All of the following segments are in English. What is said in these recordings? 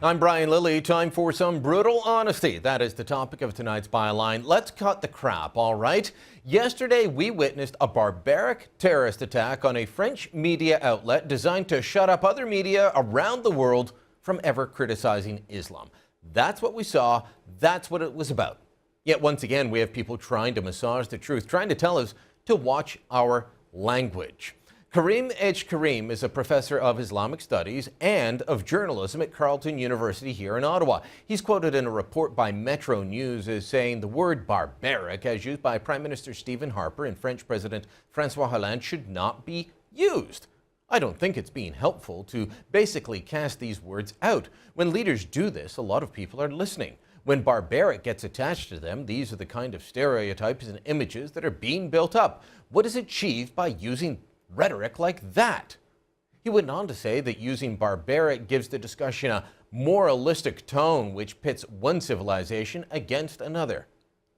I'm Brian Lilly. Time for some brutal honesty. That is the topic of tonight's byline. Let's cut the crap, all right? Yesterday, we witnessed a barbaric terrorist attack on a French media outlet designed to shut up other media around the world from ever criticizing Islam. That's what we saw. That's what it was about. Yet once again, we have people trying to massage the truth, trying to tell us to watch our language. Karim Karim is a professor of Islamic studies and of journalism at Carleton University here in Ottawa. He's quoted in a report by Metro News as saying the word barbaric, as used by Prime Minister Stephen Harper and French President François Hollande, should not be used. I don't think it's being helpful to basically cast these words out. When leaders do this, a lot of people are listening. When barbaric gets attached to them, these are the kind of stereotypes and images that are being built up. What is achieved by using rhetoric like that? He went on to say that using barbaric gives the discussion a moralistic tone which pits one civilization against another.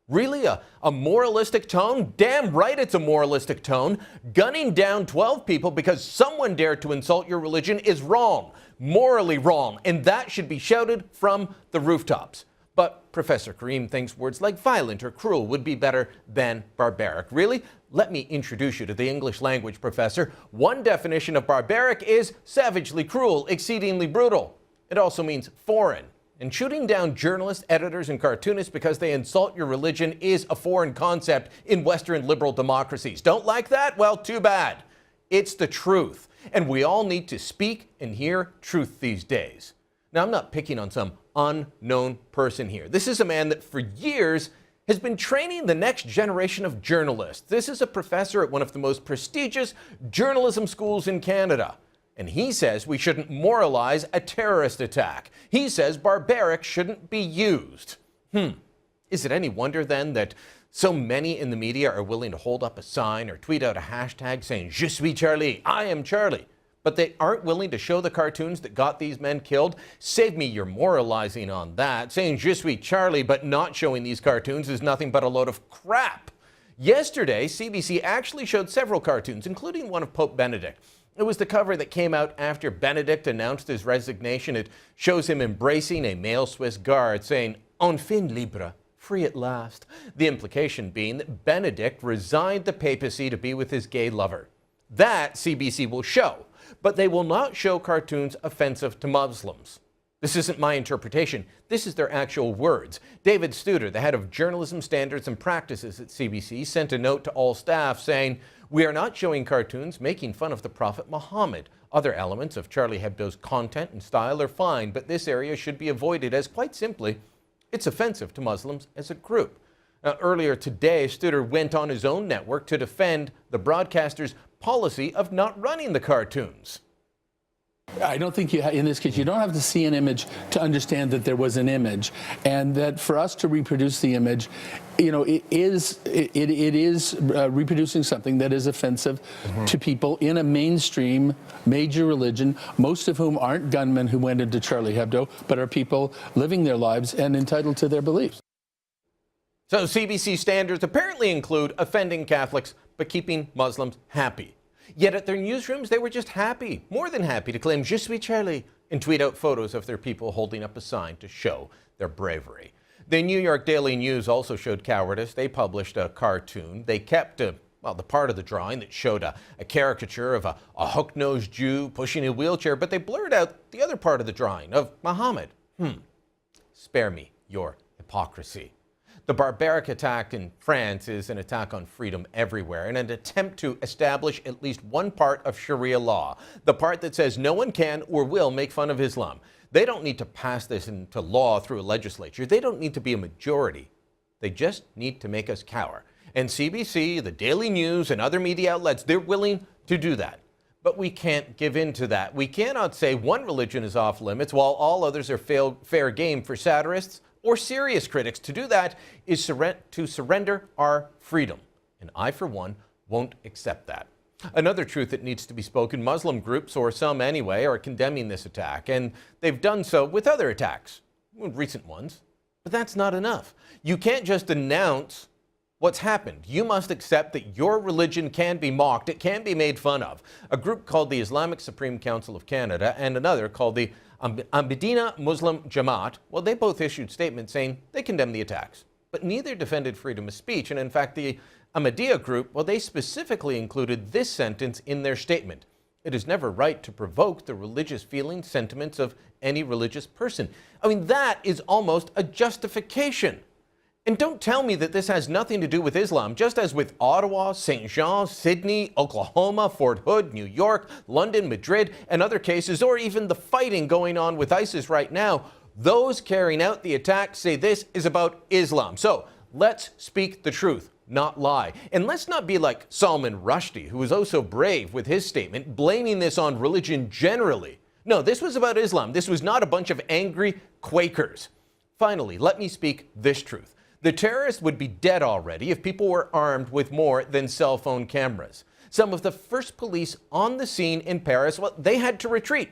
Really, a moralistic tone? Damn right it's a moralistic tone. Gunning down 12 people because someone dared to insult your religion is wrong, morally wrong, and that should be shouted from the rooftops. But Professor Karim thinks words like violent or cruel would be better than barbaric. Really? Let me introduce you to the English language professor. One definition of barbaric is savagely cruel, exceedingly brutal. It also means foreign. And shooting down journalists, editors, and cartoonists because they insult your religion is a foreign concept in Western liberal democracies. Don't like that? Well, too bad. It's the truth. And we all need to speak and hear truth these days. Now, I'm not picking on some unknown person here. This is a man that for years has been training the next generation of journalists. This is a professor at one of the most prestigious journalism schools in Canada. And he says we shouldn't moralize a terrorist attack. He says barbaric shouldn't be used. Is it any wonder then that so many in the media are willing to hold up a sign or tweet out a hashtag saying, "Je suis Charlie, I am Charlie," but they aren't willing to show the cartoons that got these men killed? Save me your moralizing on that. Saying "Je suis Charlie" but not showing these cartoons is nothing but a load of crap. Yesterday, CBC actually showed several cartoons, including one of Pope Benedict. It was the cover that came out after Benedict announced his resignation. It shows him embracing a male Swiss guard, saying, "Enfin libre," free at last. The implication being that Benedict resigned the papacy to be with his gay lover. That CBC will show, but they will not show cartoons offensive to Muslims. This isn't my interpretation. This is their actual words. David Studer, the head of journalism standards and practices at CBC, sent a note to all staff saying, "We are not showing cartoons making fun of the Prophet Muhammad. Other elements of Charlie Hebdo's content and style are fine, but this area should be avoided as, quite simply, it's offensive to Muslims as a group." Now, earlier today, Studer went on his own network to defend the broadcaster's policy of not running the cartoons. I don't think in this case, you don't have to see an image to understand that there was an image, and that for us to reproduce the image, it is reproducing something that is offensive to people in a mainstream major religion, most of whom aren't gunmen who went into Charlie Hebdo, but are people living their lives and entitled to their beliefs. So CBC standards apparently include offending Catholics, but keeping Muslims happy. Yet at their newsrooms, they were just happy, more than happy, to claim "Je suis Charlie" and tweet out photos of their people holding up a sign to show their bravery. The New York Daily News also showed cowardice. They published a cartoon. They kept the part of the drawing that showed a caricature of a hook-nosed Jew pushing a wheelchair, but they blurred out the other part of the drawing of Muhammad. Spare me your hypocrisy. The barbaric attack in France is an attack on freedom everywhere and an attempt to establish at least one part of Sharia law, the part that says no one can or will make fun of Islam. They don't need to pass this into law through a legislature. They don't need to be a majority. They just need to make us cower. And CBC, the Daily News, and other media outlets, they're willing to do that. But we can't give in to that. We cannot say one religion is off limits while all others are fair game for satirists or serious critics. To do that is to surrender our freedom. And I, for one, won't accept that. Another truth that needs to be spoken: Muslim groups, or some anyway, are condemning this attack, and they've done so with other attacks, recent ones. But that's not enough. You can't just announce what's happened. You must accept that your religion can be mocked, it can be made fun of. A group called the Islamic Supreme Council of Canada and another called the Medina Muslim Jamaat, well, they both issued statements saying they condemn the attacks, but neither defended freedom of speech. And in fact, the Ahmadiyya group, well, they specifically included this sentence in their statement: "It is never right to provoke the religious feelings, sentiments of any religious person." I mean, that is almost a justification. And don't tell me that this has nothing to do with Islam, just as with Ottawa, St. Jean, Sydney, Oklahoma, Fort Hood, New York, London, Madrid, and other cases, or even the fighting going on with ISIS right now. Those carrying out the attacks say this is about Islam. So let's speak the truth, not lie. And let's not be like Salman Rushdie, who was oh so brave with his statement, blaming this on religion generally. No, this was about Islam. This was not a bunch of angry Quakers. Finally, let me speak this truth. The terrorists would be dead already if people were armed with more than cell phone cameras. Some of the first police on the scene in Paris, well, they had to retreat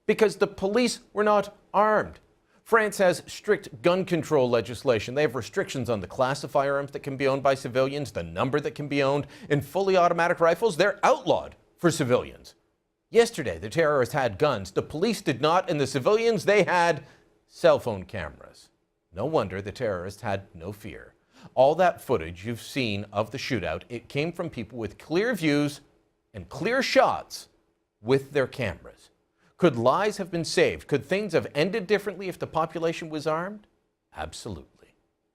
because the police were not armed. France has strict gun control legislation. They have restrictions on the class of firearms that can be owned by civilians, the number that can be owned, and fully automatic rifles, they're outlawed for civilians. Yesterday, the terrorists had guns. The police did not, and the civilians, they had cell phone cameras. No wonder the terrorists had no fear. All that footage you've seen of the shootout, it came from people with clear views and clear shots with their cameras. Could lives have been saved? Could things have ended differently if the population was armed? Absolutely.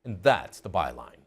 And that's the byline.